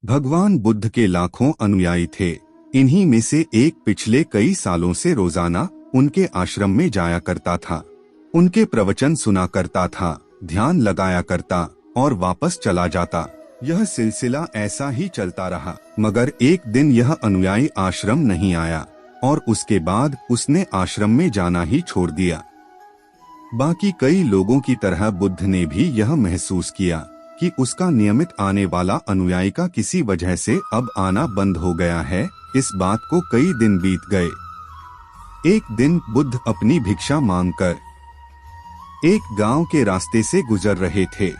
भगवान बुद्ध के लाखों अनुयायी थे। इन्हीं में से एक पिछले कई सालों से रोजाना उनके आश्रम में जाया करता था। उनके प्रवचन सुना करता था, ध्यान लगाया करता और वापस चला जाता। यह सिलसिला ऐसा ही चलता रहा, मगर एक दिन यह अनुयायी आश्रम नहीं आया और उसके बाद उसने आश्रम में जाना ही छोड़ दिया। बाकी कई लोगों की तरह बुद्ध ने भी यह महसूस किया कि उसका नियमित आने वाला अनुयायी का किसी वजह से अब आना बंद हो गया है। इस बात को कई दिन बीत गए। एक दिन बुद्ध अपनी भिक्षा मांगकर एक गांव के रास्ते से गुजर रहे थे।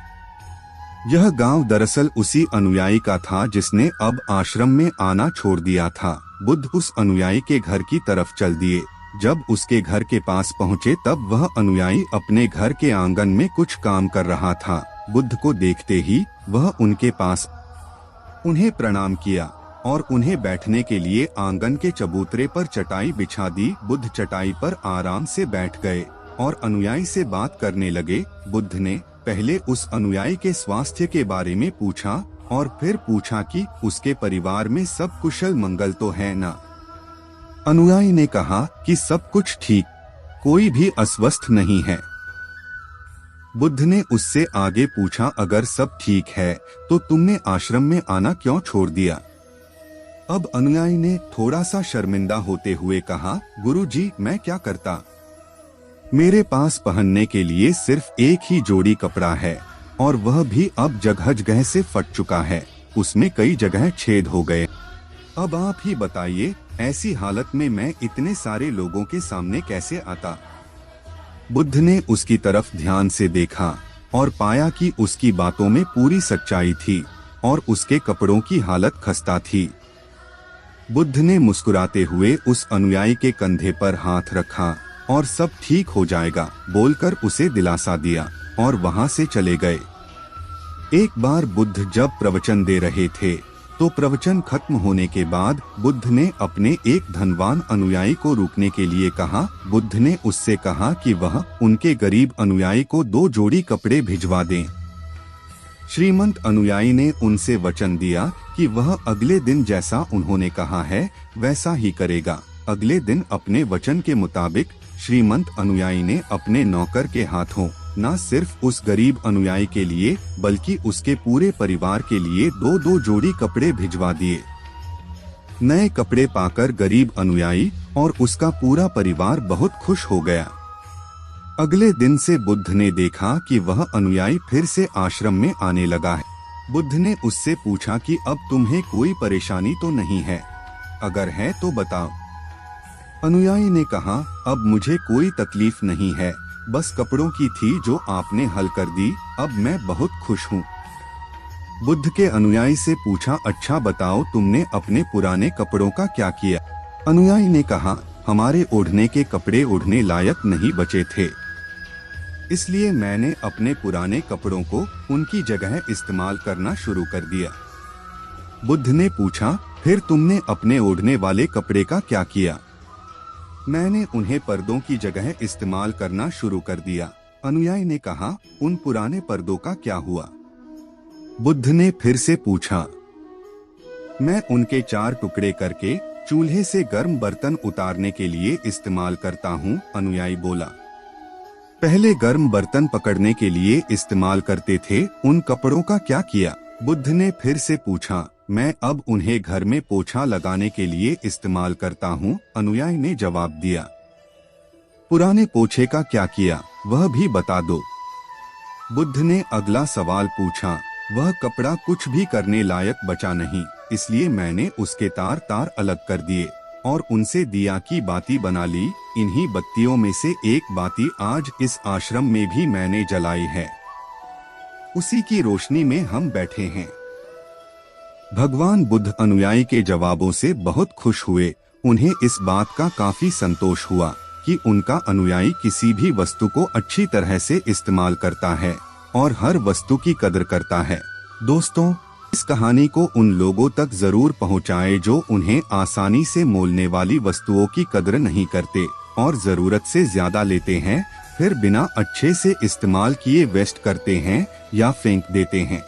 यह गांव दरअसल उसी अनुयायी का था जिसने अब आश्रम में आना छोड़ दिया था। बुद्ध उस अनुयायी के घर की तरफ चल दिए। जब उसके घर के पास पहुंचे तब वह अनुयायी अपने घर के आंगन में कुछ काम कर रहा था। बुद्ध को देखते ही वह उनके पास उन्हें प्रणाम किया और उन्हें बैठने के लिए आंगन के चबूतरे पर चटाई बिछा दी। बुद्ध चटाई पर आराम से बैठ गए और अनुयायी से बात करने लगे। बुद्ध ने पहले उस अनुयायी के स्वास्थ्य के बारे में पूछा और फिर पूछा कि उसके परिवार में सब कुशल मंगल तो है ना। अनुयायी ने कहा कि सब कुछ ठीक, कोई भी अस्वस्थ नहीं है। बुद्ध ने उससे आगे पूछा, अगर सब ठीक है तो तुमने आश्रम में आना क्यों छोड़ दिया? अब अनुयायी ने थोड़ा सा शर्मिंदा होते हुए कहा, गुरुजी, मैं क्या करता? मेरे पास पहनने के लिए सिर्फ एक ही जोड़ी कपड़ा है और वह भी अब जगह जगह से फट चुका है। उसमें कई जगह छेद हो गए। अब आप ही बताइए, ऐसी हालत में मैं इतने सारे लोगों के सामने कैसे आता? बुद्ध ने उसकी तरफ ध्यान से देखा और पाया कि उसकी बातों में पूरी सच्चाई थी और उसके कपड़ों की हालत खस्ता थी। बुद्ध ने मुस्कुराते हुए उस अनुयायी के कंधे पर हाथ रखा और सब ठीक हो जाएगा बोलकर उसे दिलासा दिया और वहां से चले गए। एक बार बुद्ध जब प्रवचन दे रहे थे तो प्रवचन खत्म होने के बाद बुद्ध ने अपने एक धनवान अनुयायी को रुकने के लिए कहा। बुद्ध ने उससे कहा कि वह उनके गरीब अनुयायी को 2 जोड़ी कपड़े भिजवा दें। श्रीमंत अनुयायी ने उनसे वचन दिया कि वह अगले दिन जैसा उन्होंने कहा है वैसा ही करेगा। अगले दिन अपने वचन के मुताबिक श्रीमंत अनुयायी ने अपने नौकर के हाथों न सिर्फ उस गरीब अनुयायी के लिए बल्कि उसके पूरे परिवार के लिए 2-2 जोड़ी कपड़े भिजवा दिए। नए कपड़े पाकर गरीब अनुयायी और उसका पूरा परिवार बहुत खुश हो गया। अगले दिन से बुद्ध ने देखा कि वह अनुयायी फिर से आश्रम में आने लगा है। बुद्ध ने उससे पूछा कि अब तुम्हें कोई परेशानी तो नहीं है? अगर है तो बताओ। अनुयायी ने कहा, अब मुझे कोई तकलीफ नहीं है, बस कपड़ों की थी जो आपने हल कर दी। अब मैं बहुत खुश हूँ। बुद्ध के अनुयायी से पूछा, अच्छा बताओ तुमने अपने पुराने कपड़ों का क्या किया? अनुयायी ने कहा, हमारे ओढ़ने के कपड़े ओढ़ने लायक नहीं बचे थे, इसलिए मैंने अपने पुराने कपड़ों को उनकी जगह इस्तेमाल करना शुरू कर दिया। बुद्ध ने पूछा, फिर तुमने अपने ओढ़ने वाले कपड़े का क्या किया? मैंने उन्हें पर्दों की जगह इस्तेमाल करना शुरू कर दिया। अनुयायी ने कहा, उन पुराने पर्दों का क्या हुआ? बुद्ध ने फिर से पूछा। मैं उनके 4 टुकड़े करके चूल्हे से गर्म बर्तन उतारने के लिए इस्तेमाल करता हूँ। अनुयायी बोला, पहले गर्म बर्तन पकड़ने के लिए इस्तेमाल करते थे, उन कपड़ों का क्या किया? बुद्ध ने फिर से पूछा। मैं अब उन्हें घर में पोछा लगाने के लिए इस्तेमाल करता हूँ। अनुयायी ने जवाब दिया। पुराने पोछे का क्या किया, वह भी बता दो। बुद्ध ने अगला सवाल पूछा। वह कपड़ा कुछ भी करने लायक बचा नहीं, इसलिए मैंने उसके तार अलग कर दिए और उनसे दिया की बाती बना ली। इन्हीं बत्तियों में से एक बाती आज इस आश्रम में भी मैंने जलाई है। उसी की रोशनी में हम बैठे हैं। भगवान बुद्ध अनुयायी के जवाबों से बहुत खुश हुए। उन्हें इस बात का काफी संतोष हुआ कि उनका अनुयायी किसी भी वस्तु को अच्छी तरह से इस्तेमाल करता है और हर वस्तु की कदर करता है। दोस्तों, इस कहानी को उन लोगों तक जरूर पहुंचाएं जो उन्हें आसानी से मोलने वाली वस्तुओं की कदर नहीं करते और जरूरत से ज्यादा लेते हैं, फिर बिना अच्छे से इस्तेमाल किए वेस्ट करते हैं या फेंक देते हैं।